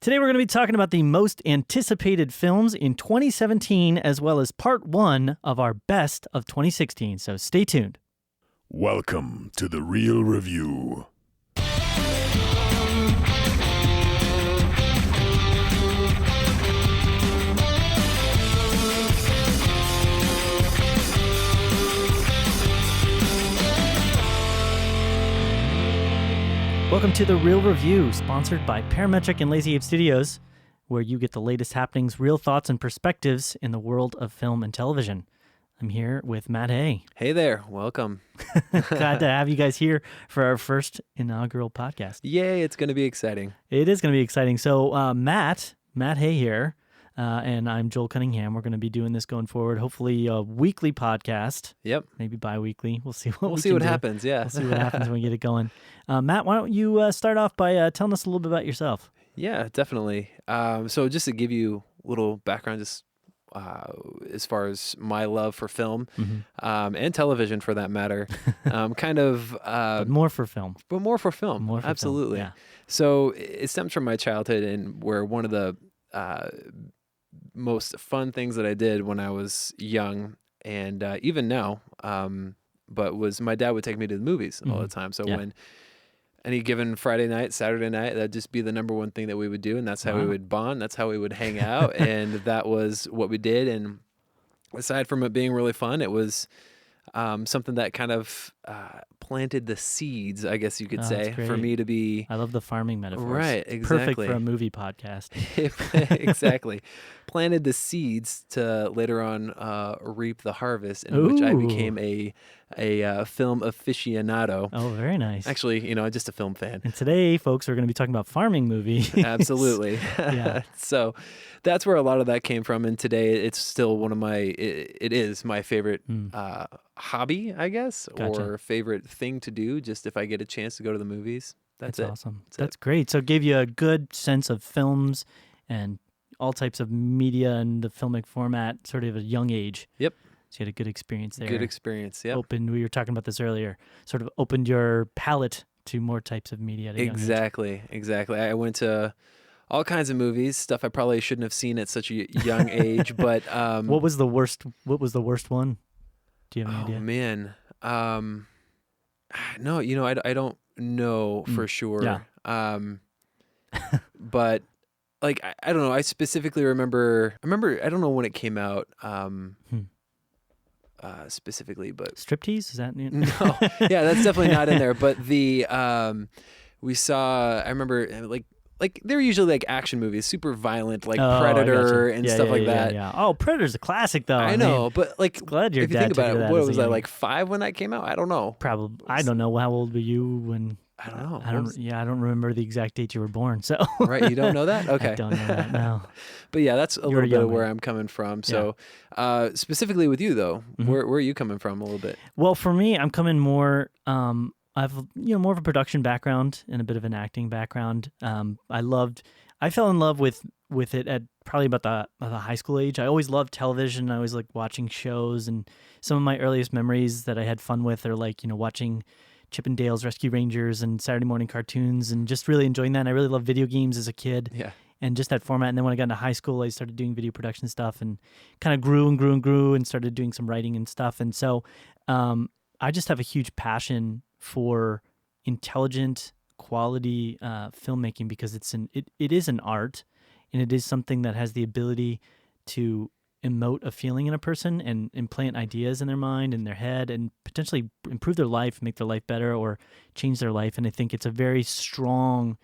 Today we're going to be talking about the most anticipated films in 2017, as well as part one of our best of 2016. So stay tuned. Welcome to The Real Review. Welcome to The Real Review, sponsored by Parametric and Lazy Ape Studios, where you get the latest happenings, real thoughts, and perspectives in the world of film and television. I'm here with Matt Hay. Hey there, welcome. Glad to have you guys here for our first inaugural podcast. Yay, it's going to be exciting. It is going to be exciting. So Matt Hay here, and I'm Joel Cunningham. We're going to be doing this going forward, hopefully a weekly podcast. Yep. Maybe bi-weekly. We'll see what We'll see what happens, yeah. We'll see what happens when we get it going. Matt, why don't you start off by telling us a little bit about yourself? Yeah, definitely. So just to give you a little background, just as far as my love for film and television for that matter, but more for film. But more for film, More for absolutely. film, yeah. So it stems from my childhood, and where one of the most fun things that I did when I was young, and even now, but was my dad would take me to the movies all the time. So when any given Friday night, Saturday night, that'd just be the number one thing that we would do, and that's how we would bond. That's how we would hang out, and that was what we did. And aside from it being really fun, it was something that kind of planted the seeds, I guess you could say, for me to be. I love the farming metaphors. Right, exactly. Perfect for a movie podcast. Exactly. Planted the seeds to later on reap the harvest, in which I became a film aficionado. Oh, very nice. Actually, just a film fan. And today, folks, we're going to be talking about farming movies. Absolutely. Yeah. So that's where a lot of that came from. And today it's still one of it is my favorite hobby, I guess, or favorite thing to do, just if I get a chance to go to the movies. That's it. Awesome. That's great. So it gave you a good sense of films and all types of media and the filmic format sort of at a young age. Yep. So you had a good experience there. Good experience, yep. We were talking about this earlier, sort of opened your palette to more types of media at a young age. Exactly. I went to all kinds of movies, stuff I probably shouldn't have seen at such a young age, but What was the worst one? Do you have any idea? Oh man. No, I don't know for sure. Yeah. But like I don't know, I specifically remember I don't know when it came out specifically, but Striptease? Is that new? No. Yeah, that's definitely not in there, but the we saw, I remember like they're usually like action movies, super violent, like Predator and stuff like that. Yeah. Oh, Predator's a classic though. I know, but like glad your if you dad think about took it, that what as was a I, young like 5 when that came out? I don't know. Probably. I don't know. How old were you when? I don't know. I don't remember the exact date you were born. So Right, you don't know that? Okay. I don't know that. No. But yeah, that's a little bit of where I'm coming from. So specifically with you though, where are you coming from a little bit? Well, for me, I'm coming more. I've more of a production background and a bit of an acting background. I fell in love with it at probably about the high school age. I always loved television. I always liked watching shows, and some of my earliest memories that I had fun with are like watching Chip and Dale's Rescue Rangers and Saturday morning cartoons, and just really enjoying that. And I really loved video games as a kid. Yeah. And just that format. And then when I got into high school, I started doing video production stuff and kind of grew and started doing some writing and stuff. And so I just have a huge passion for intelligent, quality filmmaking, because it is an art, and it is something that has the ability to emote a feeling in a person and implant ideas in their mind and their head and potentially improve their life, make their life better, or change their life. And I think it's a very strong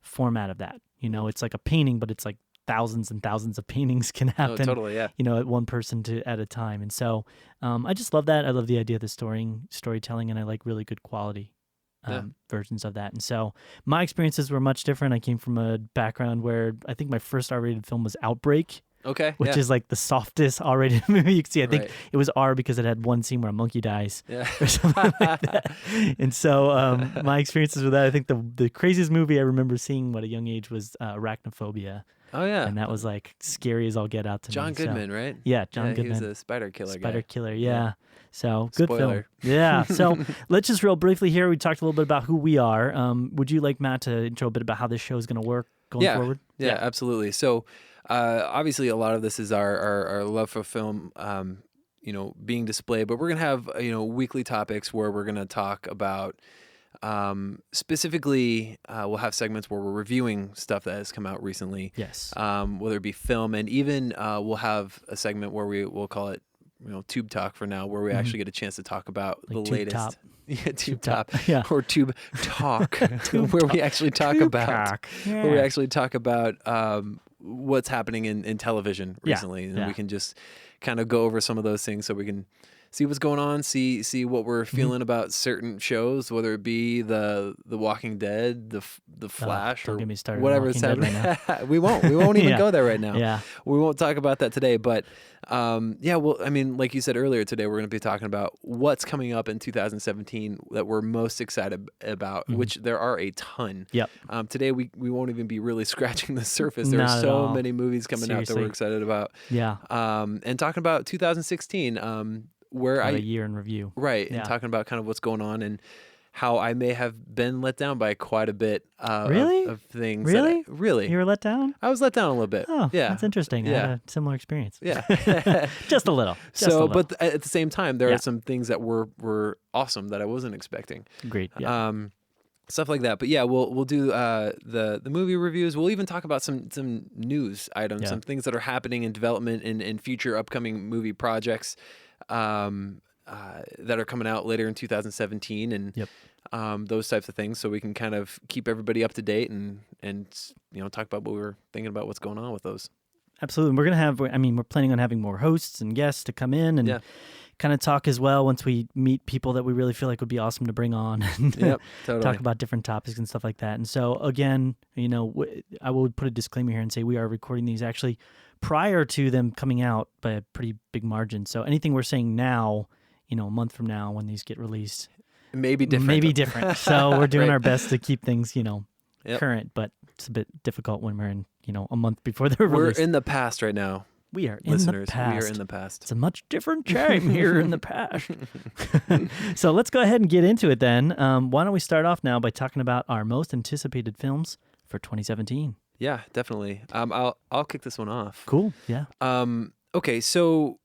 format of that. It's like a painting, but it's like thousands and thousands of paintings can happen. Oh, totally, yeah. At one person at a time. And so I just love that. I love the idea of the storytelling, and I like really good quality versions of that. And so my experiences were much different. I came from a background where I think my first R-rated film was Outbreak. Okay. Which is like the softest R-rated movie you can see. I think it was R because it had one scene where a monkey dies or something like that. And so my experiences with that, I think the craziest movie I remember seeing at a young age was Arachnophobia. Oh, yeah. And that was like scary as all get out to me. John Goodman, right? Yeah, John Goodman. He was a spider killer guy. Spider killer, yeah. So good Spoiler. film. Yeah. So let's just real briefly here. We talked a little bit about who we are. Would you like Matt to intro a bit about how this show is going to work? going forward? Yeah, absolutely. So obviously a lot of this is our love for film, being displayed, but we're going to have, weekly topics where we're going to talk about specifically, we'll have segments where we're reviewing stuff that has come out recently. Yes. Whether it be film, and even we'll have a segment where we'll call it, Tube Talk for now, where we actually get a chance to talk about Like the Tube latest. Top. Yeah, Tube Top. Yeah. Or Tube Talk, where we actually talk about where we actually talk about what's happening in television recently, and we can just kind of go over some of those things so we can see what's going on, see what we're feeling about certain shows, whether it be the Walking Dead, the Flash, don't or get me started on whatever is Walking Dead happening. right now. We won't even go there right now. Yeah. We won't talk about that today, but well, I mean, like you said earlier today, we're going to be talking about what's coming up in 2017 that we're most excited about, which there are a ton. Yep. Today we won't even be really scratching the surface. There Not are at so all. many movies coming out that Seriously. we're excited about. Yeah. And talking about 2016, where Have a year in review. right, Yeah. and talking about kind of what's going on and how I may have been let down by quite a bit Really? of things. Really? Really. You were let down? I was let down a little bit. Oh, yeah. that's interesting. I Yeah. had a similar experience. Yeah. Just a little. Just a So, little. but at the same time, there Yeah. are some things that were awesome that I wasn't expecting. Agreed. Yeah. Stuff like that. But yeah, we'll do the movie reviews. We'll even talk about some news items, Yeah. some things that are happening in development in future upcoming movie projects that are coming out later in 2017, and Yep. those types of things, so we can kind of keep everybody up to date and talk about what we were thinking about, what's going on with those. Absolutely. We're going to have, we're planning on having more hosts and guests to come in and kind of talk as well once we meet people that we really feel like would be awesome to bring on and Yep, totally. talk about different topics and stuff like that. And so, again, I would put a disclaimer here and say we are recording these actually prior to them coming out by a pretty big margin. So anything we're saying now, a month from now when these get released, Maybe different. maybe different. So we're doing Right. our best to keep things, Yep. current, but it's a bit difficult when we're in, a month before they're We're released. in the past right now, We are in listeners. the past. We are in the past. It's a much different time here in the past. So let's go ahead and get into it then. Why don't we start off now by talking about our most anticipated films for 2017? Yeah, definitely. I'll kick this one off. Cool. Yeah. Okay, so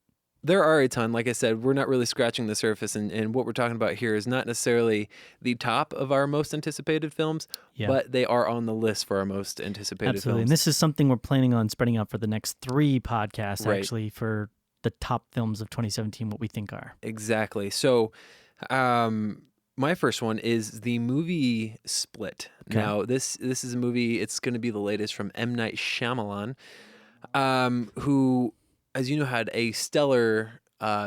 there are a ton. Like I said, we're not really scratching the surface, and what we're talking about here is not necessarily the top of our most anticipated films, Yeah. but they are on the list for our most anticipated Absolutely. And films. this is something we're planning on spreading out for the next 3 podcasts, Right. actually, for the top films of 2017, what we think are. Exactly. So, my first one is the movie Split. Okay. Now, this is a movie. It's going to be the latest from M. Night Shyamalan, who, as you know, had a stellar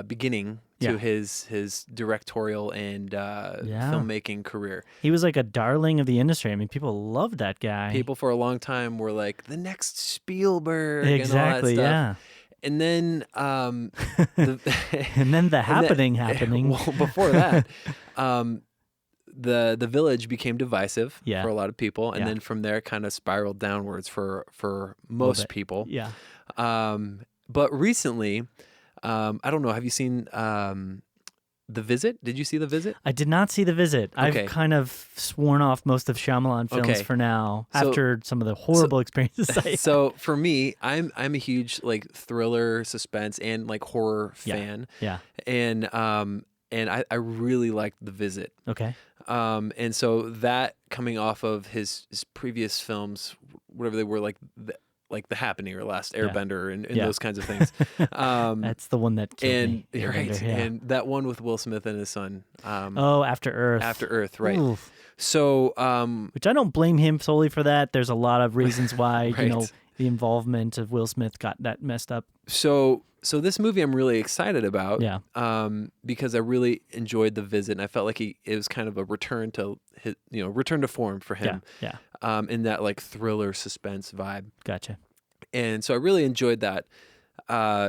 beginning to Yeah. his directorial and filmmaking career. He was like a darling of the industry. People loved that guy. People for a long time were like, the next Spielberg Exactly, and all that yeah. stuff. And then And then the happening. Well, before that, the Village became divisive Yeah. for a lot of people, and Yeah. then from there, it kind of spiraled downwards for most bit. people. Yeah. But recently, I don't know. Have you seen The Visit? Did you see The Visit? I did not see The Visit. Okay. I've kind of sworn off most of Shyamalan films Okay. for now So- after some of the horrible experiences I had. So for me, I'm a huge like thriller, suspense, and like horror Yeah. fan, Yeah. and I really liked The Visit. Okay. And so that coming off of his previous films, whatever they were, like The Happening or Last Airbender and Yeah. those kinds of things. That's the one that killed And me. you're right, Airbender, yeah. and that one with Will Smith and his son. After Earth. After Earth, right? Oof. So, Which I don't blame him solely for that. There's a lot of reasons why, Right. the involvement of Will Smith got that messed up. so this movie I'm really excited about. Yeah. Because I really enjoyed The Visit, and I felt like it was kind of a return to return to form for him. Yeah. In that like thriller suspense vibe. Gotcha. And so I really enjoyed that.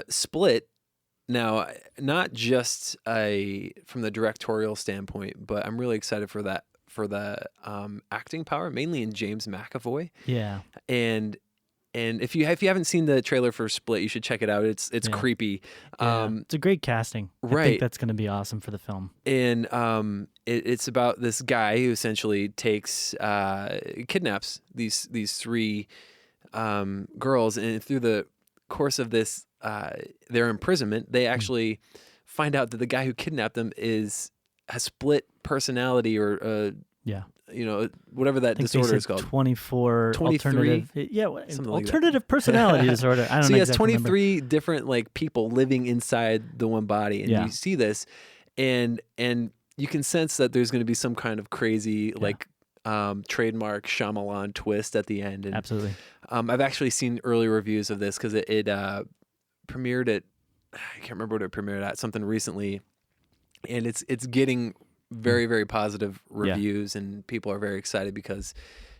Split, now, not just from the directorial standpoint, but I'm really excited for the acting power, mainly in James McAvoy. Yeah. And if you haven't seen the trailer for Split, you should check it out. It's creepy. It's a great casting. Right. I think that's going to be awesome for the film. And it's about this guy who essentially kidnaps these three girls, and through the course of their imprisonment, they actually find out that the guy who kidnapped them has split personality, or whatever that disorder is called. 23 alternative, alternative personality disorder. I don't know. So he has exactly 23 different people living inside the one body, and you see this, and you can sense that there's going to be some kind of crazy trademark Shyamalan twist at the end. And, absolutely. I've actually seen early reviews of this because it premiered at, I can't remember what it premiered at, something recently, and it's getting very, very positive reviews, and people are very excited because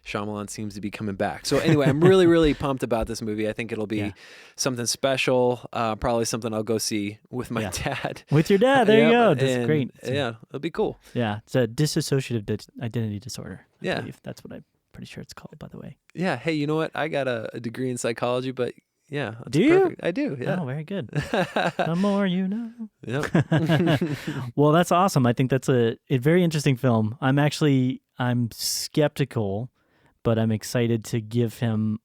Shyamalan seems to be coming back. So anyway, I'm really, really pumped about this movie. I think it'll be something special, probably something I'll go see with my dad. With your dad, there you go. That's great. Yeah, it'll be cool. Yeah, it's a dissociative identity disorder. I believe. That's what I'm pretty sure it's called, by the way. Yeah, hey, you know what? I got a degree in psychology, but yeah. Do you? I do, yeah. Oh, very good. The more you know. Yep. Well, that's awesome. I think that's a very interesting film. I'm skeptical, but I'm excited to give him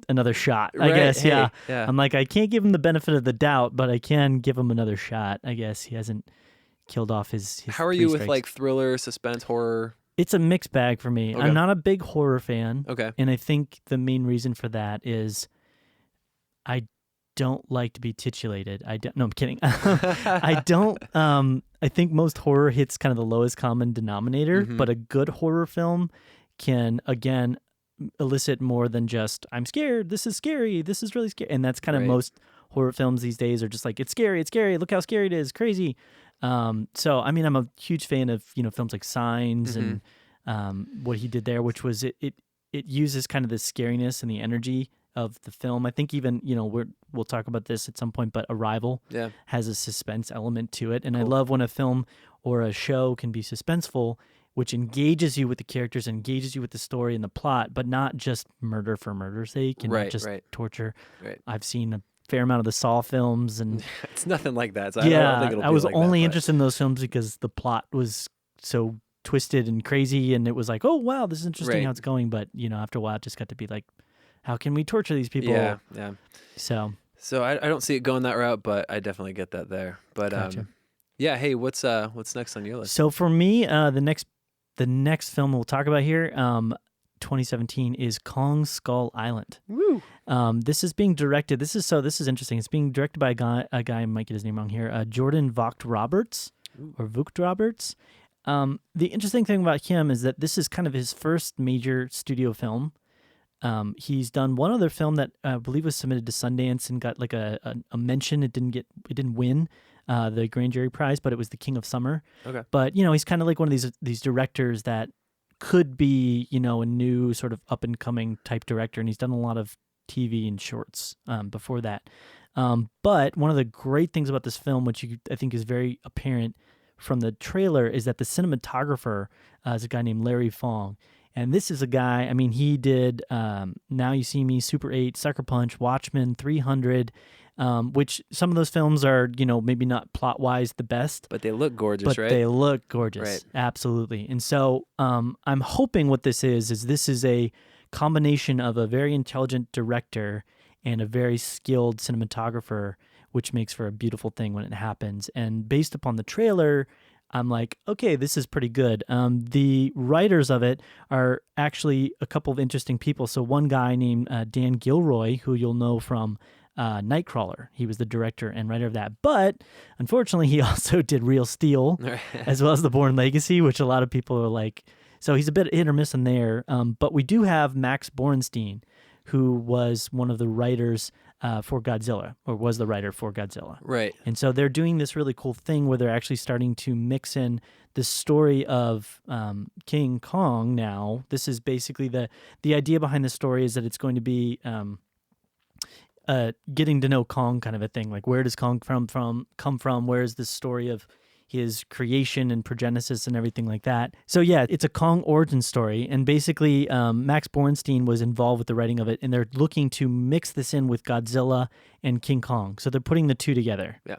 another shot, I guess. Hey, yeah. yeah. I'm like, I can't give him the benefit of the doubt, but I can give him another shot. I guess he hasn't killed off his How are you with thriller, suspense, horror? It's a mixed bag for me. Okay. I'm not a big horror fan. Okay. And I think the main reason for that is I don't like to be titulated. No, I'm kidding. I don't. I think most horror hits kind of the lowest common denominator, but a good horror film can, again, elicit more than just, I'm scared, this is scary, this is really scary. And that's kind of most horror films these days are just like, it's scary, look how scary it is, crazy. So, I mean, I'm a huge fan of, films like Signs and what he did there, which was it uses kind of the scariness and the energy of the film. I think even, we'll talk about this at some point, but Arrival has a suspense element to it. And I love when a film or a show can be suspenseful, which engages you with the characters, engages you with the story and the plot, but not just murder for murder's sake and not just torture. Right. I've seen a fair amount of the Saw films, and it's nothing like that. So I don't think it'll be I was like only that, interested in those films because the plot was so twisted and crazy, and it was like, oh wow, this is interesting how it's going. But after a while, it just got to be like, how can we torture these people? Yeah. So I don't see it going that route, but I definitely get that there. But gotcha. Hey, what's next on your list? So for me, the next film we'll talk about here, 2017, is Kong Skull Island. Woo! This is being directed. This is interesting. It's being directed by a guy I might get his name wrong here, Jordan Vogt Roberts. The interesting thing about him is that this is kind of his first major studio film. He's done one other film that I believe was submitted to Sundance and got like a mention. It didn't win the Grand Jury Prize, but it was The King of Summer. Okay. But he's kind of like one of these directors that could be a new sort of up and coming type director, and he's done a lot of TV and shorts before that. But one of the great things about this film, which I think is very apparent from the trailer, is that the cinematographer is a guy named Larry Fong. And this is a guy, I mean, he did Now You See Me, Super 8, Sucker Punch, Watchmen, 300, which some of those films are, maybe not plot-wise the best. But they look gorgeous, but right? They look gorgeous, right. Absolutely. And so I'm hoping what this is this is a combination of a very intelligent director and a very skilled cinematographer, which makes for a beautiful thing when it happens. And based upon the trailer, I'm like, okay, this is pretty good. The writers of it are actually a couple of interesting people. So one guy named Dan Gilroy, who you'll know from Nightcrawler. He was the director and writer of that. But unfortunately, he also did Real Steel, as well as The Bourne Legacy, which a lot of people are like, so he's a bit hit or miss in there. But we do have Max Borenstein, who was one of the writers for Godzilla, or was the writer for Godzilla. Right. And so they're doing this really cool thing where they're actually starting to mix in the story of King Kong now. This is basically the idea behind the story is that it's going to be getting to know Kong kind of a thing. Like, where does Kong come from? Where is this story of his creation and progenesis and everything like that. So yeah, it's a Kong origin story, and basically Max Borenstein was involved with the writing of it, and they're looking to mix this in with Godzilla and King Kong. So they're putting the two together. Yeah.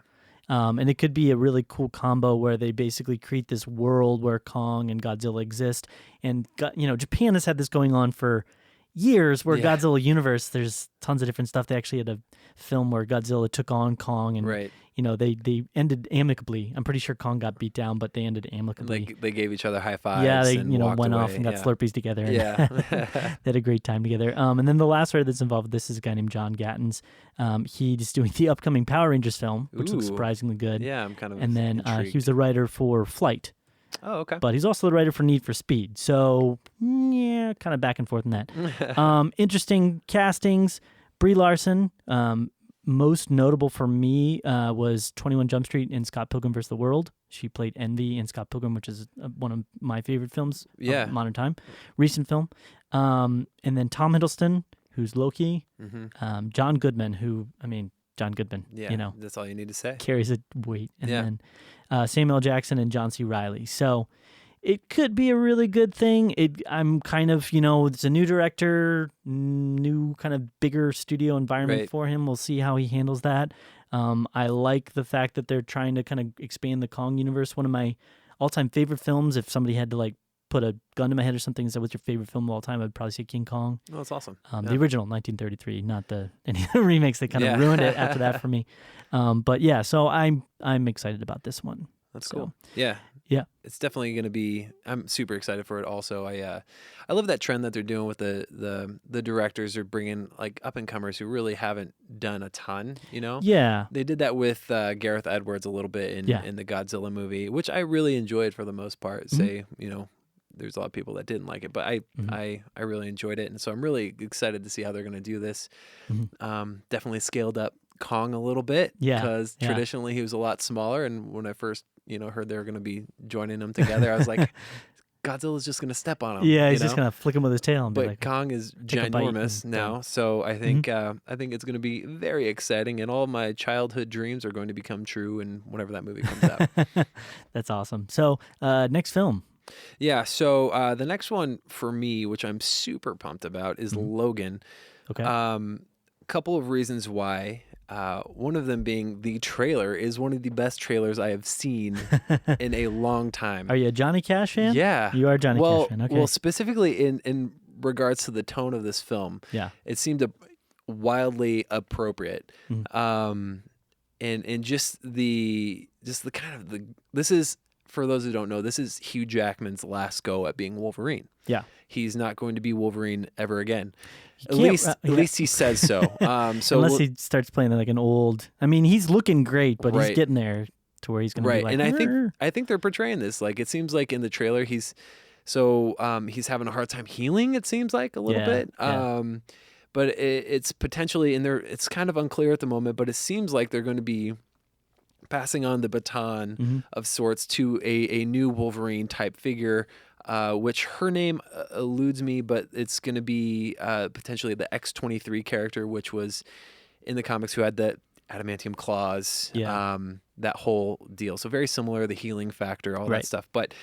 And it could be a really cool combo where they basically create this world where Kong and Godzilla exist. And, Japan has had this going on for years where Godzilla universe, there's tons of different stuff. They actually had a film where Godzilla took on Kong and, they ended amicably. I'm pretty sure Kong got beat down, but they ended amicably. They gave each other high fives. Yeah, they, and went walked off away. and got Slurpees together. And Yeah. they had a great time together. And then the last writer that's involved with this is a guy named John Gattens. He's doing the upcoming Power Rangers film, which looks surprisingly good. Yeah, I'm kind of And then intrigued. he was the writer for Flight. Oh, okay. But he's also the writer for Need for Speed. So, yeah, kind of back and forth in that. Interesting castings. Brie Larson, most notable for me was 21 Jump Street in Scott Pilgrim vs. the World. She played Envy in Scott Pilgrim, which is one of my favorite films of modern time. Recent film. And then Tom Hiddleston, who's Loki. Mm-hmm. John Goodman, John Goodman, that's all you need to say. carries a weight. And then Samuel Jackson and John C. Reilly. So it could be a really good thing. I'm kind of, it's a new director, new kind of bigger studio environment for him. We'll see how he handles that. I like the fact that they're trying to kind of expand the Kong universe. One of my all-time favorite films, if somebody had to like put a gun to my head or something and said, what's your favorite film of all time? I'd probably say King Kong. Oh, that's awesome. The original, 1933, not any of the remakes. They kind of ruined it after that for me. But yeah, so I'm excited about this one. That's cool. Yeah. It's definitely going to be. I'm super excited for it. Also, I love that trend that they're doing with the directors are bringing like up and comers who really haven't done a ton. Yeah. They did that with Gareth Edwards a little bit in the Godzilla movie, which I really enjoyed for the most part. There's a lot of people that didn't like it, but I really enjoyed it, and so I'm really excited to see how they're going to do this. Definitely scaled up Kong a little bit, because traditionally he was a lot smaller, and when I first heard they were going to be joining them together, I was like, Godzilla's just going to step on him. Yeah, he's just going to flick him with his tail. And but be like, Kong is ginormous now, so I think it's going to be very exciting, and all my childhood dreams are going to become true, and whenever that movie comes out. That's awesome. So next film. Yeah, so the next one for me, which I'm super pumped about, is Logan. Okay. Couple of reasons why. One of them being the trailer is one of the best trailers I have seen in a long time. Are you a Johnny Cash fan? Yeah. You are a Johnny Cash fan. Okay. Well, specifically in regards to the tone of this film, it seemed wildly appropriate. And just the kind of this is, for those who don't know, this is Hugh Jackman's last go at being Wolverine. Yeah. He's not going to be Wolverine ever again. At least he says so. Unless he starts playing like an old. I mean, he's looking great, but he's getting there to where he's going to be like. And I think they're portraying this like, it seems like in the trailer he's having a hard time healing. It seems like a little bit. But it's potentially in there. It's kind of unclear at the moment, but it seems like they're going to be passing on the baton of sorts to a new Wolverine type figure, which her name eludes me, but it's going to be potentially the X-23 character, which was in the comics, who had the adamantium claws, that whole deal. So very similar, the healing factor, all that stuff. But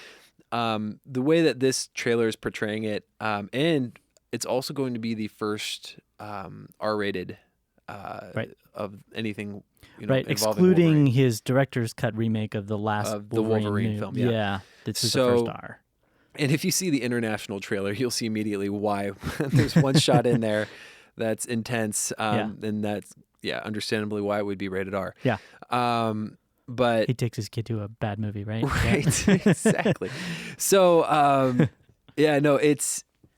the way that this trailer is portraying it, and it's also going to be the first R-rated of anything. Excluding Wolverine. his director's cut remake of the last of the Wolverine film. Yeah, this is the first R. And if you see the international trailer, you'll see immediately why. There's one shot in there that's intense, and that's understandably why it would be rated R. Yeah. But he takes his kid to a bad movie, right? Right, exactly. So,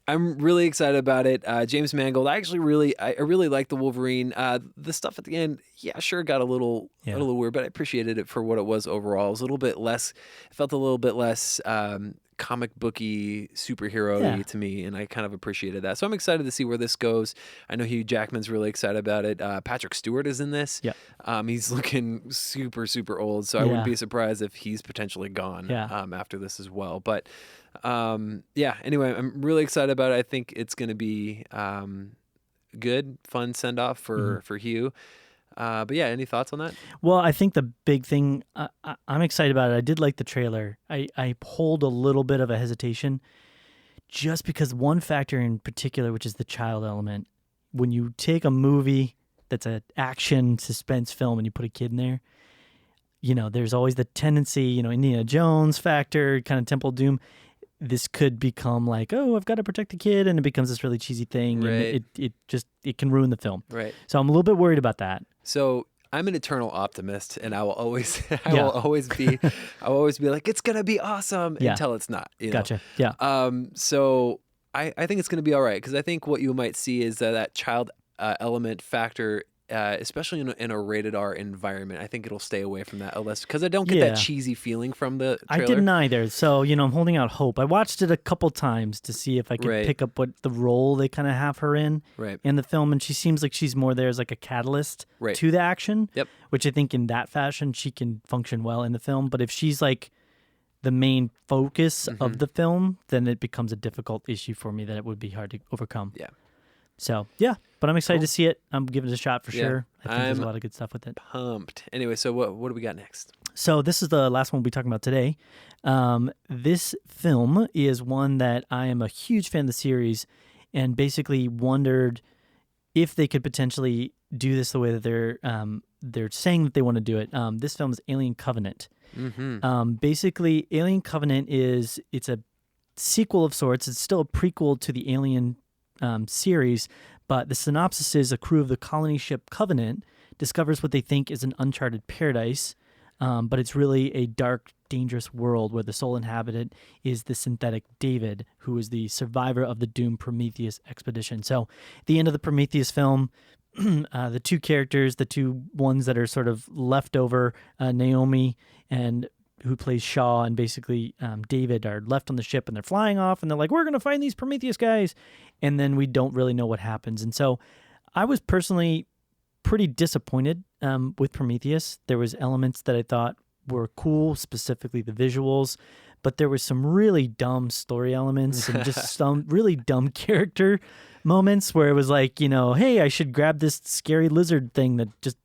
I'm really excited about it. James Mangold, I really like the Wolverine. The stuff at the end, sure, got a little weird, but I appreciated it for what it was overall. It was a little bit less. It felt a little bit less comic booky superhero-y to me, and I kind of appreciated that. So I'm excited to see where this goes. I know Hugh Jackman's really excited about it. Patrick Stewart is in this. Yeah. He's looking super, super old, so I wouldn't be surprised if he's potentially gone after this as well. But anyway, I'm really excited about it. I think it's going to be good, fun send-off for Hugh. But yeah, any thoughts on that? Well, I think the big thing, I'm excited about it. I did like the trailer. I hold a little bit of a hesitation just because one factor in particular, which is the child element. When you take a movie that's an action suspense film and you put a kid in there, there's always the tendency, Indiana Jones factor, kind of Temple of Doom. This could become like, oh, I've got to protect the kid, and it becomes this really cheesy thing, Right. and it can ruin the film. Right. So I'm a little bit worried about that. So I'm an eternal optimist, and I will always, Yeah. I will always be like, it's gonna be awesome Yeah. until it's not. Gotcha. Yeah. So I think it's gonna be all right because I think what you might see is that child element factor. Especially in a rated R environment, I think it'll stay away from that unless because I don't get Yeah. that cheesy feeling from the I trailer. didn't either. So, I'm holding out hope. I watched it a couple times to see if I could Right. pick up what the role they kind of have her in Right. the film. And she seems like she's more there as like a catalyst Right. to the action, Yep. which I think in that fashion, she can function well in the film. But if she's like the main focus Mm-hmm. of the film, then it becomes a difficult issue for me that it would be hard to overcome. Yeah. So, yeah, but I'm excited Cool. to see it. I'm giving it a shot for Yeah. sure. I think there's a I'm lot of good stuff with it. Pumped. Anyway, so what do we got next? So this is the last one we'll be talking about today. This film is one that I am a huge fan of the series and basically wondered if they could potentially do this the way that they're saying that they want to do it. This film is Alien Covenant. Mm-hmm. Basically, Alien Covenant it's a sequel of sorts. It's still a prequel to the Alien series, but the synopsis is a crew of the colony ship Covenant discovers what they think is an uncharted paradise, but it's really a dark, dangerous world where the sole inhabitant is the synthetic David, who is the survivor of the doomed Prometheus expedition. So at the end of the Prometheus film, the two characters, the two ones that are sort of left over, Naomi and who plays Shaw and basically David are left on the ship and they're flying off and they're like, we're going to find these Prometheus guys. And then we don't really know what happens. And so I was personally pretty disappointed with Prometheus. There was elements that I thought were cool, specifically the visuals, but there was some really dumb story elements and just some really dumb character moments where it was like, hey, I should grab this scary lizard thing that just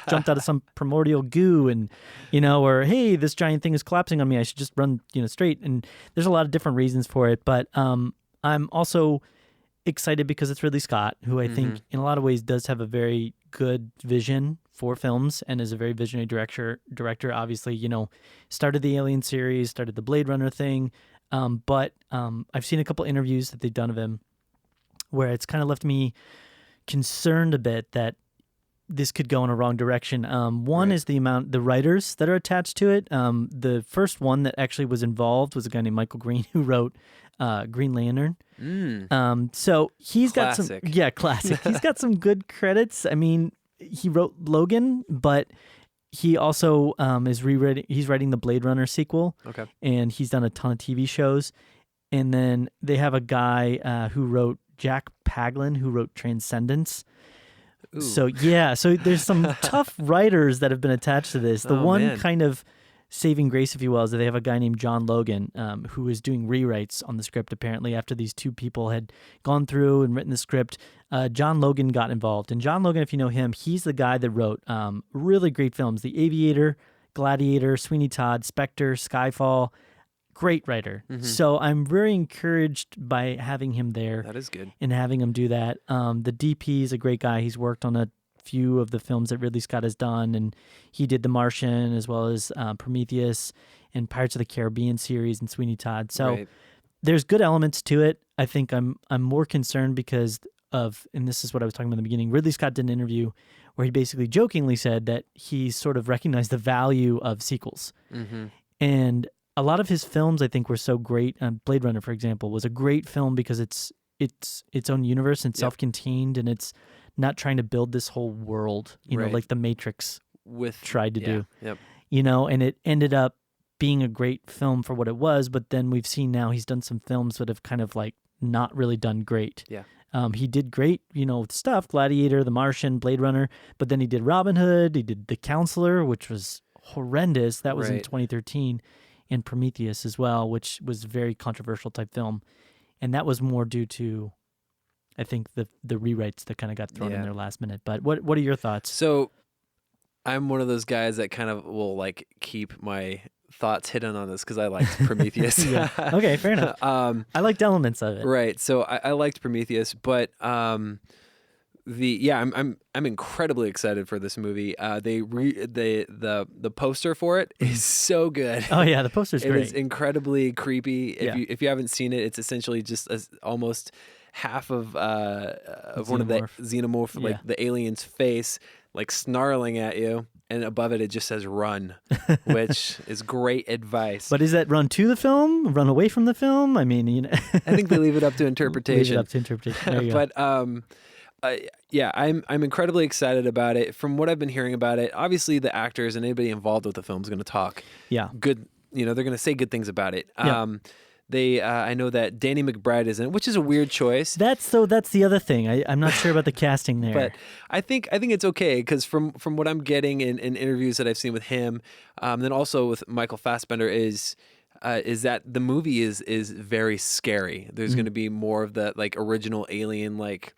jumped out of some primordial goo and, or hey, this giant thing is collapsing on me. I should just run, straight. And there's a lot of different reasons for it. But I'm also excited because it's Ridley Scott, who I think in a lot of ways does have a very good vision for films and is a very visionary director. Obviously, started the Alien series, started the Blade Runner thing. But I've seen a couple interviews that they've done of him where it's kind of left me concerned a bit that this could go in a wrong direction. One is the writers that are attached to it. The first one that actually was involved was a guy named Michael Green who wrote Green Lantern. So he's Classic. got some, classic. He's got some good credits. I mean, he wrote Logan, but he also he's writing the Blade Runner sequel. Okay. And he's done a ton of TV shows. And then they have a guy who wrote Jack Paglin, who wrote Transcendence. Ooh. So there's some tough writers that have been attached to this. The one kind of saving grace, if you will, is that they have a guy named John Logan who is doing rewrites on the script, apparently, after these two people had gone through and written the script. John Logan got involved. And John Logan, if you know him, he's the guy that wrote really great films. The Aviator, Gladiator, Sweeney Todd, Spectre, Skyfall. Great writer. So I'm very encouraged by having him there. That is good. And having him do that. The DP is a great guy. He's worked on a few of the films that Ridley Scott has done, and he did The Martian as well as Prometheus and Pirates of the Caribbean series and Sweeney Todd. So there's good elements to it. I think I'm more concerned because of, and this is what I was talking about in the beginning, Ridley Scott did an interview where he basically jokingly said that he sort of recognized the value of sequels. And a lot of his films, I think, were so great. Blade Runner, for example, was a great film because it's its own universe and self-contained, and it's not trying to build this whole world, like The Matrix tried to do. And it ended up being a great film for what it was, but then we've seen now he's done some films that have kind of like not really done great. He did great, stuff, Gladiator, The Martian, Blade Runner, but then he did Robin Hood, he did The Counselor, which was horrendous. That was in 2013. And Prometheus as well, which was a very controversial type film. And that was more due to, I think, the rewrites that kind of got thrown in there last minute. But what are your thoughts? So I'm one of those guys that kind of will like keep my thoughts hidden on this because I liked Prometheus. Yeah. Okay, fair enough. I liked elements of it. Right. So I liked Prometheus, but I'm incredibly excited for this movie. The poster for it is so good. Oh yeah, the poster's It great. is incredibly creepy. Yeah. If you haven't seen it, it's essentially just almost half of one of the xenomorph, like the alien's face, like snarling at you, and above it just says "run," which is great advice. But is that run to the film, run away from the film? I mean, you know, I think they leave it up to interpretation. Leave it up to interpretation. There you go. But yeah, I'm incredibly excited about it. From what I've been hearing about it, obviously the actors and anybody involved with the film is going to talk. Yeah. Good. You know, they're going to say good things about it. Yeah. I know that Danny McBride is in it, which is a weird choice. That's the other thing. I'm not sure about the casting there. But I think it's okay because from what I'm getting in interviews that I've seen with him, then also with Michael Fassbender is that the movie is very scary. There's going to be more of the like original Alien like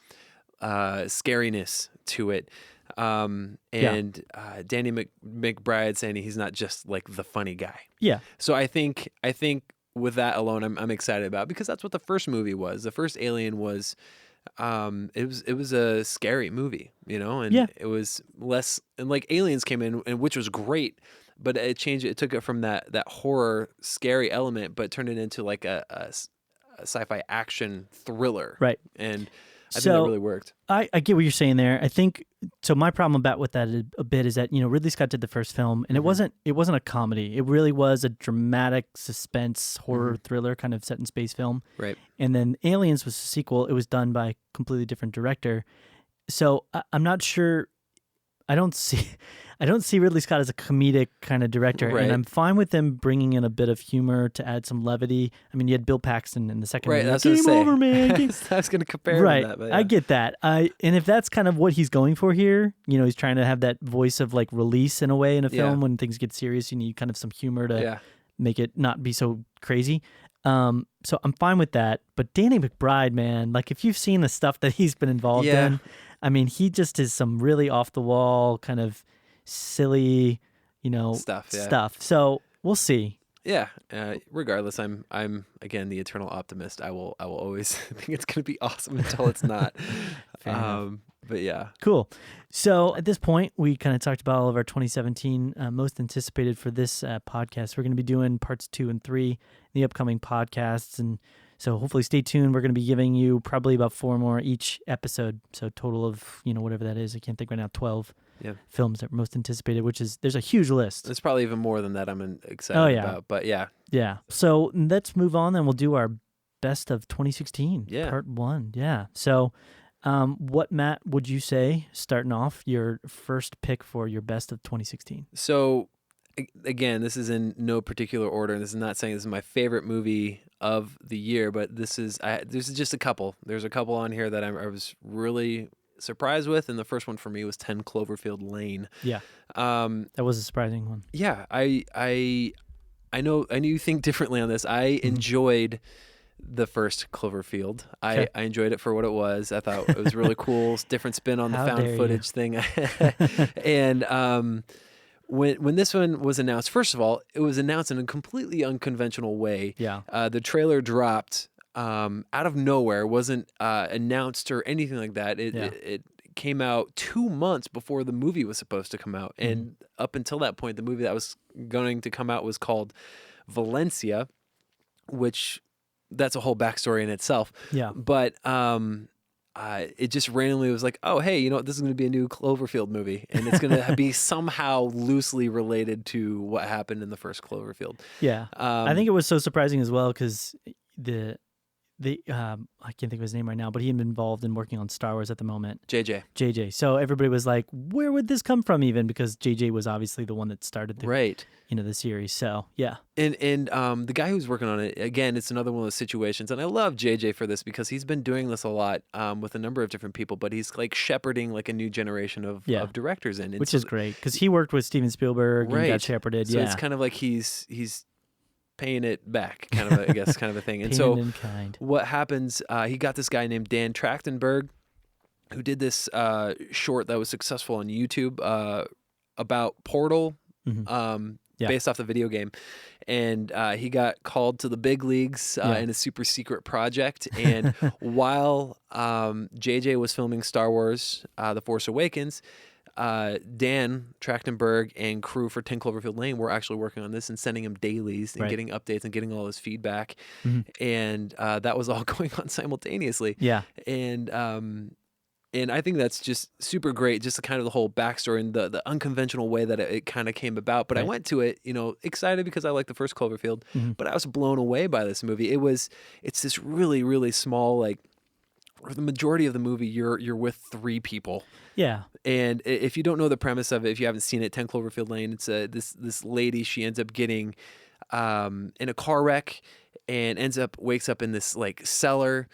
scariness to it. Danny McBride saying he's not just like the funny guy. Yeah. So I think with that alone, I'm excited about, because that's what the first movie was. The first Alien was, it was a scary movie, you know, and it was less, and like Aliens came in, and which was great, but it changed it. It took it from that horror scary element, but turned it into like a sci-fi action thriller. Right. And I think that really worked. I get what you're saying there. I think so. My problem with that a bit is that, you know, Ridley Scott did the first film, and it wasn't a comedy. It really was a dramatic suspense horror thriller kind of set in space film. Right. And then Aliens was a sequel. It was done by a completely different director. So I'm not sure. I don't see Ridley Scott as a comedic kind of director, right. And I'm fine with them bringing in a bit of humor to add some levity. I mean, you had Bill Paxton in the second right, movie. That's Game over, man. I was going to compare right. to that. But yeah. I get that. And if that's kind of what he's going for here, you know, he's trying to have that voice of like release in a way in a film when things get serious. You need kind of some humor to make it not be so crazy. So I'm fine with that. But Danny McBride, man, like if you've seen the stuff that he's been involved in, I mean, he just is some really off the wall kind of silly, you know, stuff. So we'll see. Yeah. Regardless, I'm again the eternal optimist. I will always think it's going to be awesome until it's not. But yeah. Cool. So at this point, we kind of talked about all of our 2017 most anticipated for this podcast. We're going to be doing parts 2 and 3 in the upcoming podcasts, and so hopefully stay tuned. We're going to be giving you probably about 4 more each episode. So total of, you know, whatever that is. I can't think right now, 12 films that are most anticipated, which is, there's a huge list. There's probably even more than that I'm excited about. But yeah. Yeah. So let's move on, and we'll do our best of 2016, part 1. Yeah. So what, Matt, would you say, starting off, your first pick for your best of 2016? So again, this is in no particular order, and this is not saying this is my favorite movie of the year, but this is just a couple. There's a couple on here that I was really surprised with, and the first one for me was 10 Cloverfield Lane. Yeah, that was a surprising one. Yeah, I know you think differently on this. I enjoyed the first Cloverfield. I enjoyed it for what it was. I thought it was really cool. Different spin on the found footage thing. And when this one was announced, first of all, it was announced in a completely unconventional way. Yeah. The trailer dropped out of nowhere. It wasn't announced or anything like that. It came out 2 months before the movie was supposed to come out. And up until that point, the movie that was going to come out was called Valencia, which that's a whole backstory in itself. Yeah. But it just randomly was like, oh, hey, you know what? This is going to be a new Cloverfield movie, and it's going to be somehow loosely related to what happened in the first Cloverfield. Yeah. I think it was so surprising as well because I can't think of his name right now, but he had been involved in working on Star Wars at the moment. JJ. So everybody was like, where would this come from even? Because JJ was obviously the one that started the series. So yeah. And the guy who's working on it, again, it's another one of those situations. And I love JJ for this because he's been doing this a lot with a number of different people, but he's like shepherding like a new generation of directors in. Which is great because he worked with Steven Spielberg and got shepherded. So it's kind of like he's paying it back, kind of, I guess, kind of a thing. And so what happens, he got this guy named Dan Trachtenberg who did this short that was successful on YouTube, about Portal, Yeah. based off the video game. And he got called to the big leagues in a super secret project. And while JJ was filming Star Wars The Force Awakens, Dan Trachtenberg and crew for 10 Cloverfield Lane were actually working on this and sending him dailies and getting updates and getting all his feedback. And that was all going on simultaneously. Yeah. And I think that's just super great, just the kind of the whole backstory and the unconventional way that it kind of came about. But I went to it, excited because I like the first Cloverfield, but I was blown away by this movie. It's this really, really small, like, for the majority of the movie, you're with three people. Yeah. And if you don't know the premise of it, if you haven't seen it, 10 Cloverfield Lane, it's this lady, she ends up getting in a car wreck and wakes up in this like cellar,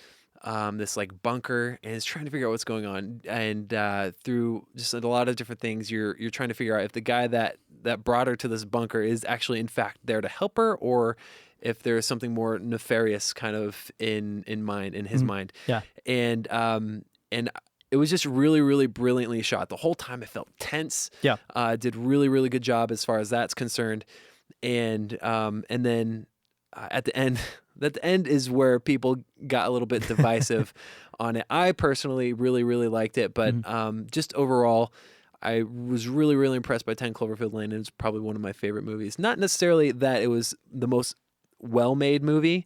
this like bunker, and is trying to figure out what's going on. And through just a lot of different things, you're trying to figure out if the guy that brought her to this bunker is actually in fact there to help her, or if there's something more nefarious kind of in his mind. Yeah. And it was just really, really brilliantly shot. The whole time it felt tense. Yeah. Did really, really good job as far as that's concerned. And then at the end, that the end is where people got a little bit divisive on it. I personally really, really liked it, but just overall, I was really, really impressed by 10 Cloverfield Lane. It's probably one of my favorite movies. Not necessarily that it was the most well-made movie,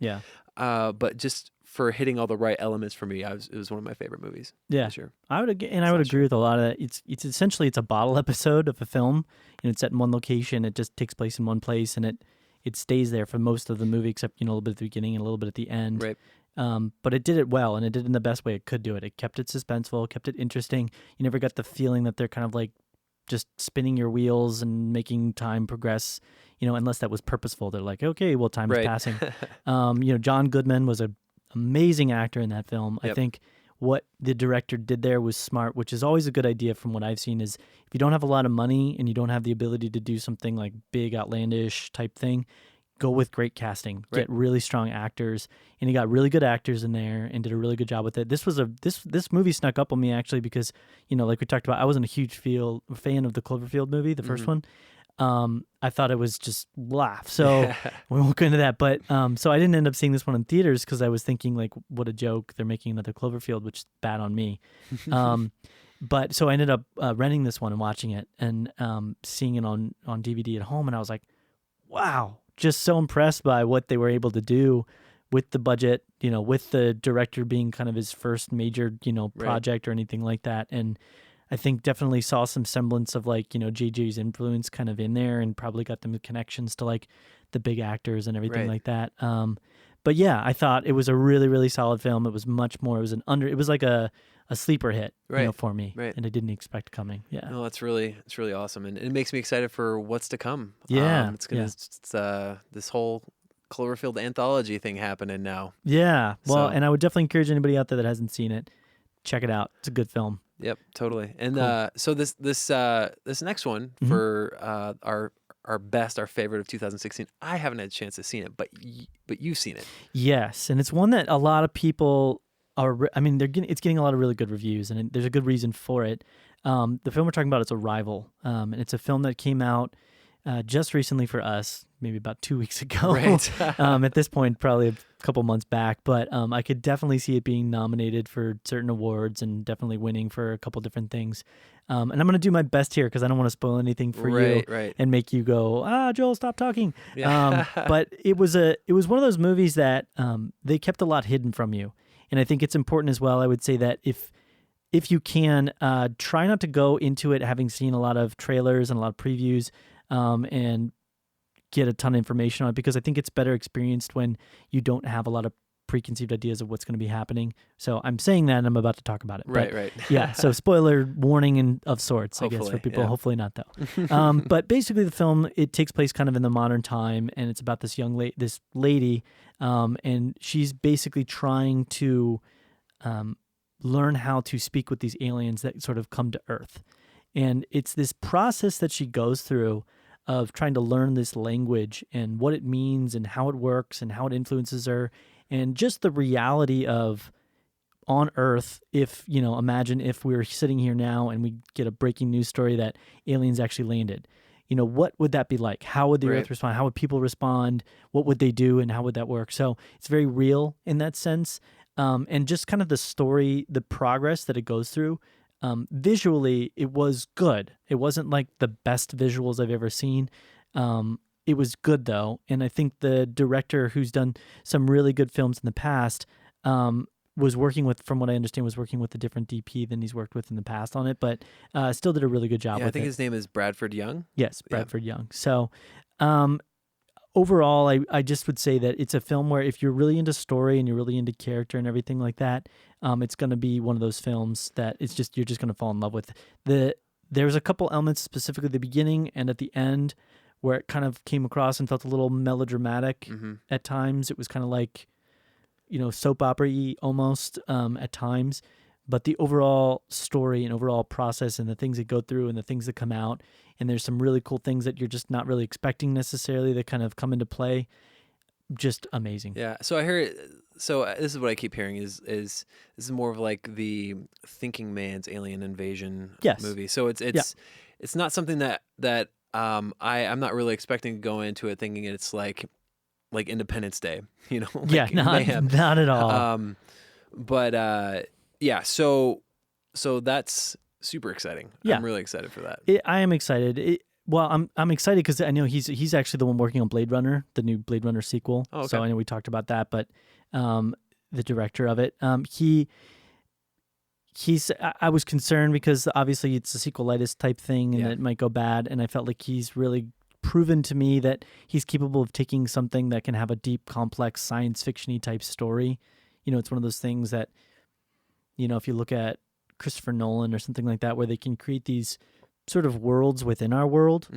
but just for hitting all the right elements for me, it was one of my favorite movies. Yeah, sure. I would agree with a lot of that. It's essentially it's a bottle episode of a film. It's set in one location. It just takes place in one place, and it stays there for most of the movie, except a little bit at the beginning and a little bit at the end. Right. But it did it well, and it did it in the best way it could do it. It kept it suspenseful, kept it interesting. You never got the feeling that they're kind of like just spinning your wheels and making time progress. Unless that was purposeful. They're like, okay, well, time is passing. John Goodman was an amazing actor in that film. Yep. I think what the director did there was smart, which is always a good idea from what I've seen, is if you don't have a lot of money and you don't have the ability to do something like big, outlandish type thing, go with great casting. Right. Get really strong actors. And he got really good actors in there and did a really good job with it. This movie snuck up on me actually because, like we talked about, I wasn't a huge fan of the Cloverfield movie, the first one. I thought it was just laugh. So we won't go into that. But so I didn't end up seeing this one in theaters because I was thinking like, what a joke. They're making another Cloverfield, which is bad on me. But so I ended up renting this one and watching it and seeing it on DVD at home. And I was like, wow, just so impressed by what they were able to do with the budget, with the director being kind of his first major, project or anything like that. And I think definitely saw some semblance of like, JJ's influence kind of in there and probably got them connections to like the big actors and everything like that. But yeah, I thought it was a really, really solid film. It was much more, it was like a sleeper hit, for me. Right. And I didn't expect coming. Yeah. No, it's really awesome. And it makes me excited for what's to come. Yeah. It's this whole Cloverfield anthology thing happening now. Yeah. Well, and I would definitely encourage anybody out there that hasn't seen it, check it out. It's a good film. Yep, totally. And cool. So this next one for our favorite of 2016, I haven't had a chance to see it, but you've seen it. Yes, and it's one that a lot of people it's getting a lot of really good reviews, and there's a good reason for it. The film we're talking about is Arrival, and it's a film that came out just recently for us, maybe about 2 weeks ago. Right. At this point, probably a couple months back, but I could definitely see it being nominated for certain awards and definitely winning for a couple different things. And I'm going to do my best here because I don't want to spoil anything for you and make you go, Joel, stop talking. Yeah. But it was one of those movies that they kept a lot hidden from you. And I think it's important as well. I would say that if you can, try not to go into it having seen a lot of trailers and a lot of previews, and get a ton of information on it, because I think it's better experienced when you don't have a lot of preconceived ideas of what's going to be happening. So I'm saying that and I'm about to talk about it. Right. Yeah. So spoiler warning of sorts, hopefully, I guess, for people. Yeah. Hopefully not though. But basically the film, it takes place kind of in the modern time, and it's about this this lady, and she's basically trying to learn how to speak with these aliens that sort of come to Earth. And it's this process that she goes through of trying to learn this language and what it means and how it works and how it influences her, and just the reality of on Earth, if, imagine if we were sitting here now and we get a breaking news story that aliens actually landed. What would that be like? How would the Right. Earth respond? How would people respond? What would they do? And how would that work? So it's very real in that sense. And just kind of the story, the progress that it goes through. Visually, it was good. It wasn't like the best visuals I've ever seen. It was good though. And I think the director, who's done some really good films in the past, was working with, from what I understand, was working with a different DP than he's worked with in the past on it, but still did a really good job Yeah, with I think it. his name is Bradford Young. Yes, Bradford Young. So overall, I just would say that it's a film where if you're really into story and you're really into character and everything like that, it's going to be one of those films that you're just going to fall in love with. There's a couple elements, specifically at the beginning and at the end, where it kind of came across and felt a little melodramatic at times. It was kind of like, soap opera-y almost at times. But the overall story and overall process and the things that go through and the things that come out, and there's some really cool things that you're just not really expecting necessarily that kind of come into play. Just amazing. Yeah. So I hear. So this is what I keep hearing is this is more of like the thinking man's alien invasion movie. So it's not something that I'm not really expecting to go into it thinking it's like Independence Day, like not at all. But yeah, so that's super exciting. Yeah. I'm really excited for that. I am excited. I'm excited because I know he's actually the one working on Blade Runner, the new Blade Runner sequel. Oh, okay. So I know we talked about that, but the director of it, I was concerned because obviously it's a sequelitis type thing and it might go bad, and I felt like he's really proven to me that he's capable of taking something that can have a deep, complex, science fiction-y type story. It's one of those things that, if you look at Christopher Nolan or something like that, where they can create these sort of worlds within our world,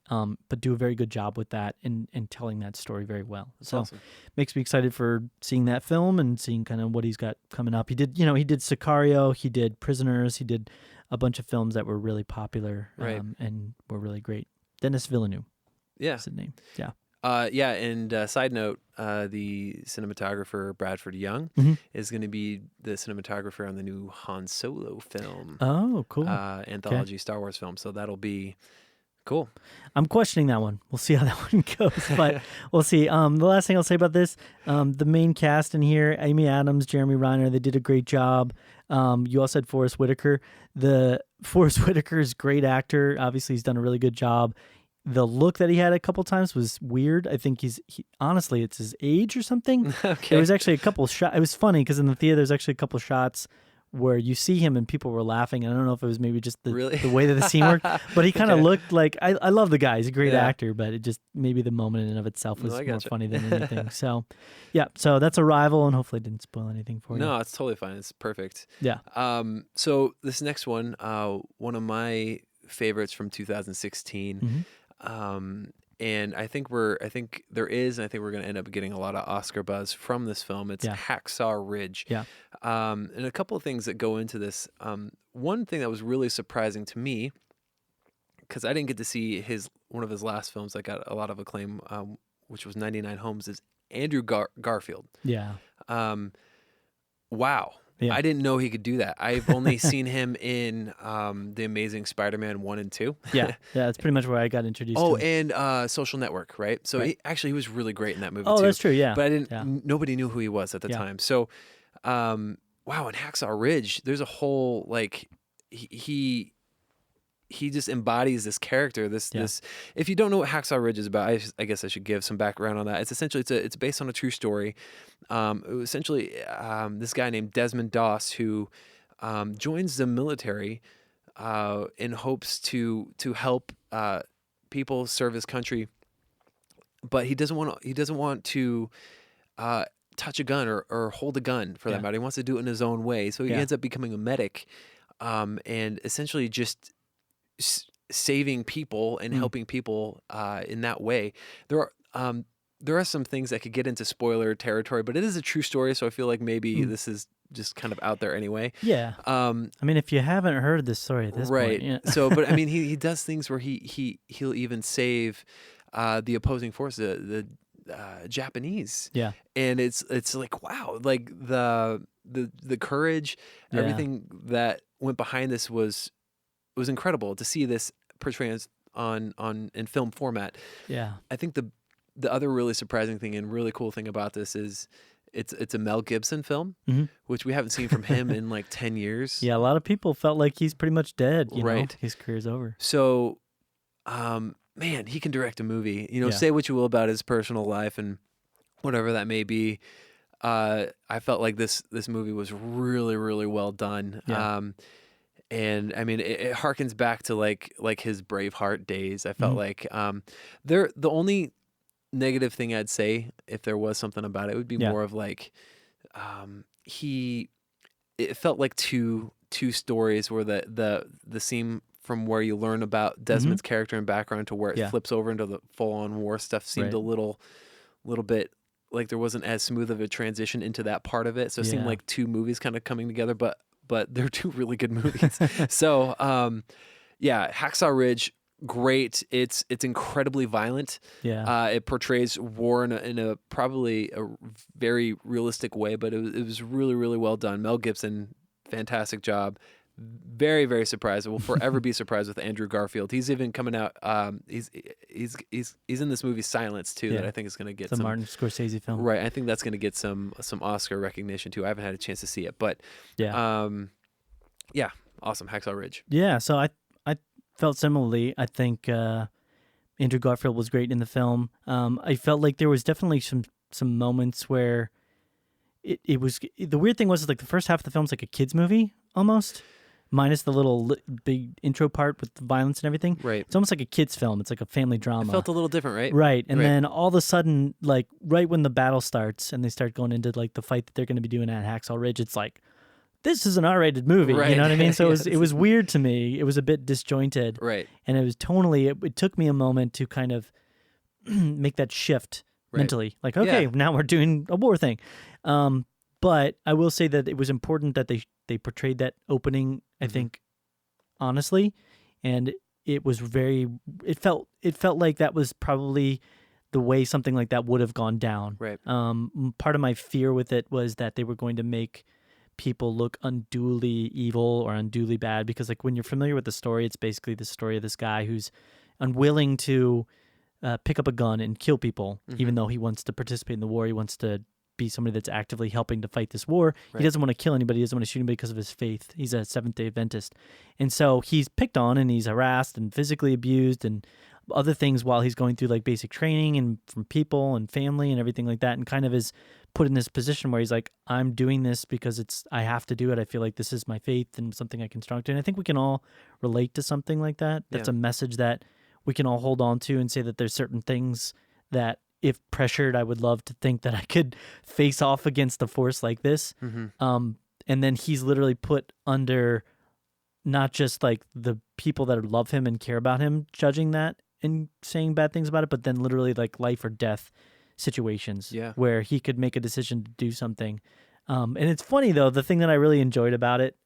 but do a very good job with that and telling that story very well. That's so awesome. Makes me excited for seeing that film and seeing kind of what he's got coming up. He did Sicario, he did Prisoners, he did a bunch of films that were really popular and were really great. Denis Villeneuve. Yeah. That's his name. Yeah. And side note, the cinematographer Bradford Young is going to be the cinematographer on the new Han Solo film. Oh, cool. Anthology Star Wars film. So that'll be cool. I'm questioning that one. We'll see how that one goes, but we'll see. The last thing I'll say about this, the main cast in here, Amy Adams, Jeremy Renner, they did a great job. You also had Forrest Whitaker. Forrest Whitaker is a great actor. Obviously, he's done a really good job. The look that he had a couple times was weird. I think honestly, it's his age or something. Okay. There was actually a couple shots. It was funny because in the theater, there's actually a couple shots where you see him and people were laughing. I don't know if it was maybe just the way that the scene worked, but he kind of looked like, I love the guy. He's a great actor, but it just, maybe the moment in and of itself was more funny than anything. So that's Arrival, and hopefully it didn't spoil anything for you. No, it's totally fine. It's perfect. Yeah. So this next one, one of my favorites from 2016, and I think we're going to end up getting a lot of Oscar buzz from this film. It's Hacksaw Ridge. Yeah. And a couple of things that go into this. One thing that was really surprising to me, because I didn't get to see one of his last films that got a lot of acclaim, which was 99 Homes, is Andrew Garfield. Yeah. Wow. Yeah. I didn't know he could do that. I've only seen him in The Amazing Spider-Man 1 and 2. Yeah, that's pretty much where I got introduced to him. And Social Network, right? So he was really great in that movie too. Oh, that's true, yeah. But nobody knew who he was at the time. So, wow, in Hacksaw Ridge, there's a whole, like, he just embodies this character. This if you don't know what Hacksaw Ridge is about, I guess I should give some background on that. It's essentially it's based on a true story. It was essentially this guy named Desmond Doss who joins the military in hopes to help people serve his country, but he doesn't want to touch a gun or hold a gun for that matter. He wants to do it in his own way. So he ends up becoming a medic, and essentially just saving people and helping people in that way. There are some things that could get into spoiler territory, but it is a true story, so I feel like maybe this is just kind of out there anyway. Yeah. I mean, if you haven't heard this story at this point, yeah. So, but I mean, he does things where he'll even save the opposing force, the Japanese. Yeah. And it's like, wow, like the the courage, everything that went behind this was incredible to see this portrayed in film format. Yeah. I think the other really surprising thing and really cool thing about this is it's a Mel Gibson film, which we haven't seen from him in like 10 years. Yeah, a lot of people felt like he's pretty much dead, you know? Right. His career's over. So, man, he can direct a movie. You know, say what you will about his personal life and whatever that may be. I felt like this movie was really, really well done. Yeah. And I mean, it harkens back to like his Braveheart days. I felt like the only negative thing I'd say, if there was something about it, would be more of like it felt like two stories where the scene from where you learn about Desmond's character and background to where it flips over into the full-on war stuff seemed a little bit like there wasn't as smooth of a transition into that part of it. So it seemed like two movies kind of coming together, but they're two really good movies. So Hacksaw Ridge, great. It's incredibly violent. Yeah. It portrays war in a probably a very realistic way, but it was really, really well done. Mel Gibson, fantastic job. Very, very surprised. We'll forever be surprised with Andrew Garfield. He's even coming out. He's in this movie Silence too. That I think is going to get some Martin Scorsese film. Right. I think that's going to get some Oscar recognition too. I haven't had a chance to see it, but awesome. Hacksaw Ridge. Yeah. So I felt similarly. I think Andrew Garfield was great in the film. I felt like there was definitely some moments where it was, the weird thing was like the first half of the film's like a kid's movie almost, minus the little big intro part with the violence and everything. Right. It's almost like a kid's film. It's like a family drama. It felt a little different, right? Right. And then all of a sudden, like right when the battle starts and they start going into like the fight that they're going to be doing at Hacksaw Ridge, it's like, this is an R-rated movie. Right. You know what I mean? So it was weird to me. It was a bit disjointed. Right. And it was tonally, it took me a moment to kind of make that shift mentally. Like, okay, now we're doing a war thing. But I will say that it was important that they portrayed that opening, I think, honestly, and it was it felt like that was probably the way something like that would have gone down. Right. Part of my fear with it was that they were going to make people look unduly evil or unduly bad, because like when you're familiar with the story, it's basically the story of this guy who's unwilling to pick up a gun and kill people, even though he wants to participate in the war. He wants to be somebody that's actively helping to fight this war. Right. He doesn't want to kill anybody. He doesn't want to shoot anybody because of his faith. He's a Seventh-day Adventist. And so he's picked on and he's harassed and physically abused and other things while he's going through like basic training and from people and family and everything like that, and kind of is put in this position where he's like, I'm doing this because I have to do it. I feel like this is my faith and something I can strong to. And I think we can all relate to something like that. That's a message that we can all hold on to and say that there's certain things that if pressured, I would love to think that I could face off against the force like this. And then he's literally put under not just like the people that love him and care about him judging that and saying bad things about it, but then literally like life or death situations where he could make a decision to do something. And it's funny though, the thing that I really enjoyed about it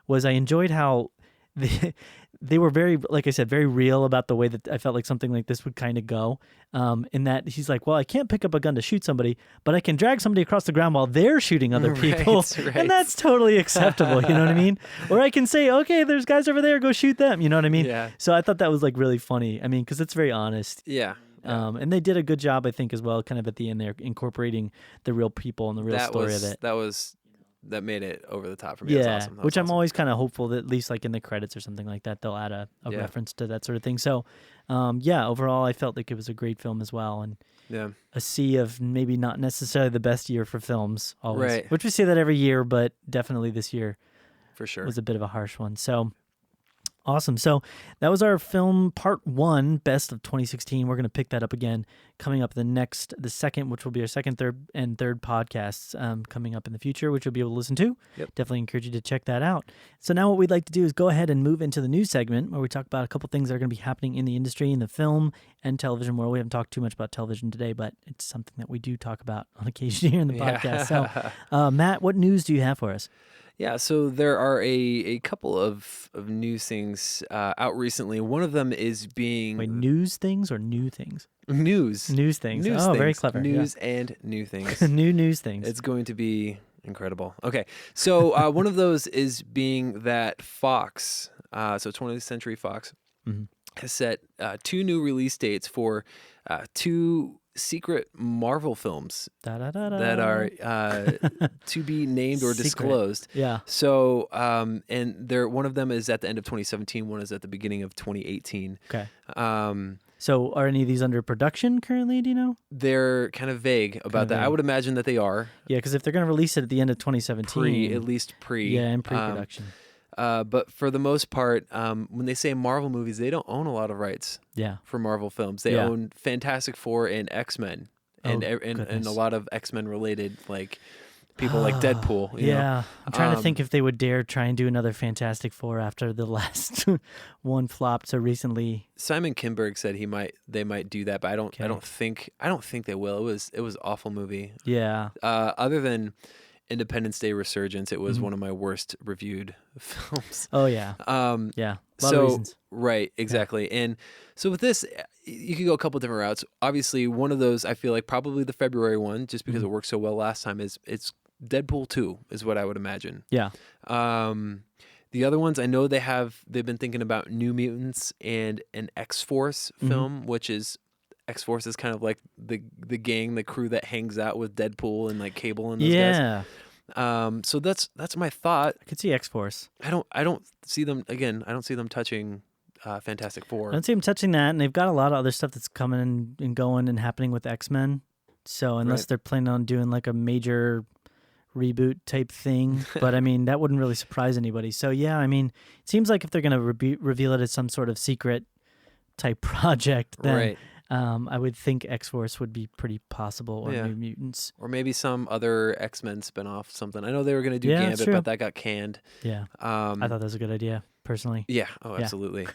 was I enjoyed how they were very, like I said, very real about the way that I felt like something like this would kind of go. In that he's like, well, I can't pick up a gun to shoot somebody, but I can drag somebody across the ground while they're shooting other people. Right. And that's totally acceptable. You know what I mean? Or I can say, okay, there's guys over there, go shoot them. You know what I mean? Yeah. So I thought that was like really funny. I mean, because it's very honest. Yeah. And they did a good job, I think, as well, kind of at the end there, incorporating the real people and the real story of it. That made it over the top for me. Yeah, That's awesome. Which I'm always kind of hopeful that at least like in the credits or something like that, they'll add a reference to that sort of thing. So, overall, I felt like it was a great film as well. And a sea of maybe not necessarily the best year for films always. Right. Which we say that every year, but definitely this year for sure was a bit of a harsh one. So, awesome. So that was our film part 1, best of 2016. We're going to pick that up again coming up the second, which will be our second, third podcasts coming up in the future, which you'll be able to listen to. Yep. Definitely encourage you to check that out. So now what we'd like to do is go ahead and move into the news segment where we talk about a couple things that are going to be happening in the industry, in the film and television world. We haven't talked too much about television today, but it's something that we do talk about on occasion here in the podcast. So Matt, what news do you have for us? Yeah, so there are a couple of news things out recently. One of them is being... Wait, news things or new things? News. News things. News things. Very clever. News and new things. New news things. It's going to be Incredible. Okay. So one of those is being that Fox, so 20th Century Fox, Mm-hmm. has set 2 new release dates for 2 secret Marvel films that are to be named or Secret. disclosed. Yeah. So, and one of them is at the end of 2017, one is at the beginning of 2018. Okay. Um, So are any of these under production currently? Do you know? they're kind of vague about that. I vague. would imagine that they are Yeah, because if they're going to release it at the end of 2017, at least pre. yeah, in pre-production. But for the most part, when they say Marvel movies, they don't own a lot of rights Yeah. for Marvel films. They Yeah. own Fantastic Four and X-Men and goodness. a lot of X-Men related, like people like Deadpool. You know? Yeah. I'm trying to think if they would dare try and do another Fantastic Four after the last one flopped so recently. Simon Kinberg said they might do that, but I don't think they will. It was an awful movie. Yeah. Other than Independence Day Resurgence, it was Mm-hmm. one of my worst reviewed films. Oh, yeah. Yeah. A lot of reasons. Right, exactly. And so with this, you could go a couple different routes. Obviously, one of those, I feel like probably the February one, just because Mm-hmm. it worked so well last time, it's Deadpool 2 is what I would imagine. Yeah. The other ones, I know they've been thinking about New Mutants and an X-Force Mm-hmm. film, which is X-Force is kind of like the gang, the crew that hangs out with Deadpool and like Cable and those guys. Yeah. So that's my thought. I could see X-Force. I don't see them again. I don't see them touching Fantastic Four. I don't see them touching that, and they've got a lot of other stuff that's coming and going and happening with X-Men. So unless Right. they're planning on doing like a major reboot type thing, but I mean, that wouldn't really surprise anybody. So yeah, I mean, it seems like if they're going to reveal it as some sort of secret type project, then Right. I would think X-Force would be pretty possible, or Yeah. New Mutants. Or maybe some other X-Men spinoff, something. I know they were going to do Yeah, that's Gambit, true. but that got canned. Yeah, I thought that was a good idea, personally. Yeah. Oh, Yeah. absolutely.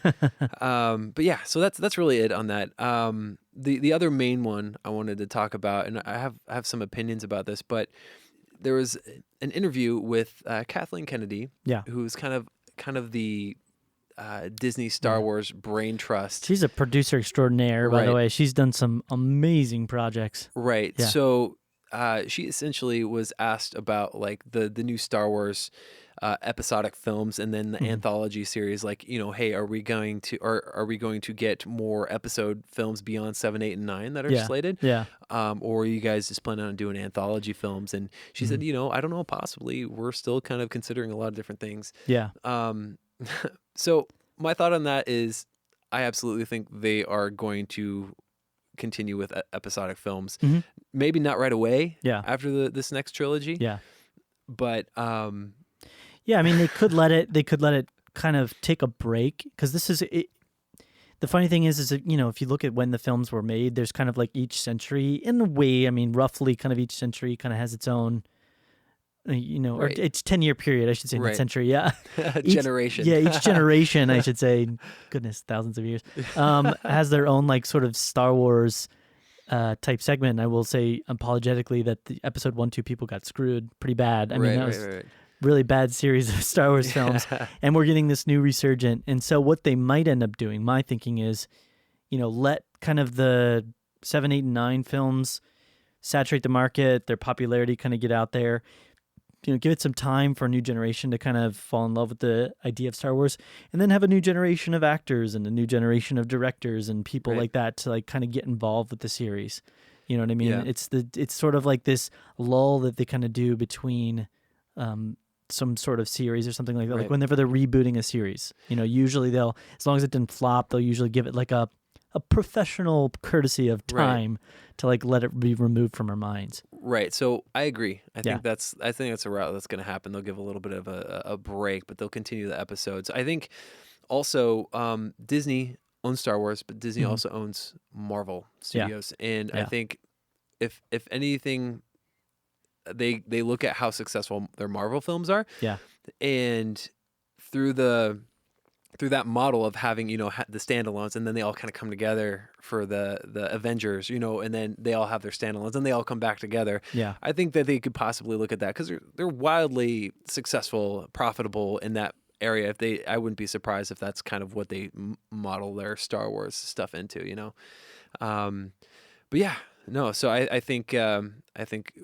But yeah, so that's really it on that. The other main one I wanted to talk about, and I have some opinions about this, but there was an interview with Kathleen Kennedy, Yeah. who's kind of the Disney Star Wars brain trust. She's a producer extraordinaire, by the Right. way. She's done some amazing projects. Right. Yeah. So she essentially was asked about like the new Star Wars episodic films and then the anthology series. Like, you know, hey, are we going to get more episode films beyond 7, 8, and 9 that are Yeah. slated? Yeah. Or are you guys just planning on doing anthology films? And she said, you know, I don't know, possibly. We're still kind of considering a lot of different things. Yeah. So my thought on that is I absolutely think they are going to continue with episodic films. Mhm. Maybe not right away Yeah. after this next trilogy, Yeah. but Yeah, I mean, they could let it kind of take a break, because this is it. The funny thing is that, you know, if you look at when the films were made, there's kind of like each century, in a way, I mean, roughly kind of each century kind of has its own, you know, Right. or it's 10-year period, I should say, not Right. century. Yeah. Each- generation. Yeah, each generation, I should say, goodness, thousands of years, has their own like sort of Star Wars type segment. And I will say apologetically that the episode 1, 2 people got screwed pretty bad. I mean, that was right. really bad series of Star Wars films, and we're getting this new resurgent. And so what they might end up doing, my thinking is, you know, let kind of the 7, 8, and 9 films saturate the market, their popularity kind of get out there, you know, give it some time for a new generation to kind of fall in love with the idea of Star Wars, and then have a new generation of actors and a new generation of directors and people Right. like that to like kind of get involved with the series. You know what I mean? Yeah. It's sort of like this lull that they kind of do between some sort of series or something like that. Like Right. whenever they're rebooting a series, you know, usually they'll, as long as it didn't flop, they'll usually give it like a professional courtesy of Right. time to like let it be removed from our minds. Right. So I agree. I Yeah. think that's a route that's going to happen. They'll give a little bit of a break, but they'll continue the episodes. I think also Disney owns Star Wars, but Disney Mhm. also owns Marvel Yeah. Studios, and I Yeah. think if anything, they look at how successful their Marvel films are, Yeah. and through that model of having, you know, the standalones, and then they all kind of come together for the Avengers, you know, and then they all have their standalones and they all come back together. Yeah. I think that they could possibly look at that because they're wildly successful, profitable in that area. I wouldn't be surprised if that's kind of what they model their Star Wars stuff into, you know. But yeah, No, so I think that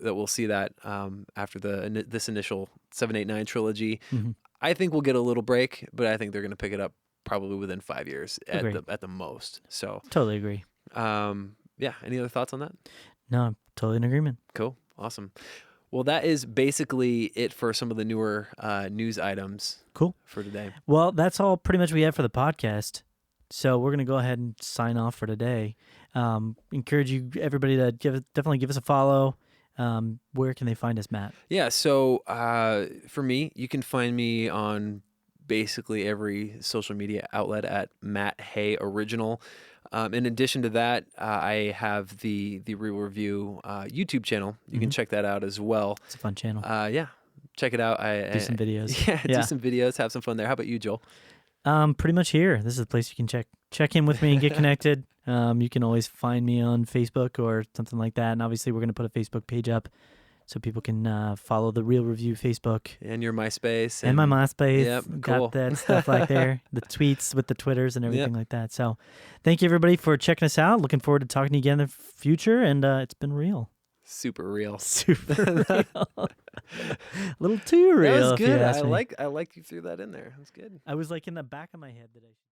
we'll see that after this initial 7, 8, 9 trilogy. Mm-hmm. I think we'll get a little break, but I think they're going to pick it up probably within 5 years Agreed. at the most. So Totally agree. yeah. Any other thoughts on that? No, I'm totally in agreement. Cool. Awesome. Well, that is basically it for some of the newer news items. Cool. For today. Well, that's all pretty much we have for the podcast. So we're going to go ahead and sign off for today. Encourage you, everybody, to definitely give us a follow. Where can they find us, Matt? Yeah, so for me, you can find me on basically every social media outlet at Matt Hay Original. In addition to that, I have the Real Review YouTube channel. You can check that out as well. It's a fun channel. Yeah, check it out. Do some videos. Yeah, do some videos, have some fun there. How about you, Joel? Pretty much here. This is the place you can check in with me and get connected. You can always find me on Facebook or something like that. And obviously, we're going to put a Facebook page up so people can follow the Real Review Facebook. And your MySpace. And my MySpace. Yep, got cool. that stuff like there. The tweets with the Twitters and everything like that. So thank you, everybody, for checking us out. Looking forward to talking to you again in the future. And it's been real. Super real. Super real. A little too real. That was good. If you ask me. I like you threw that in there. That's good. I was like in the back of my head that I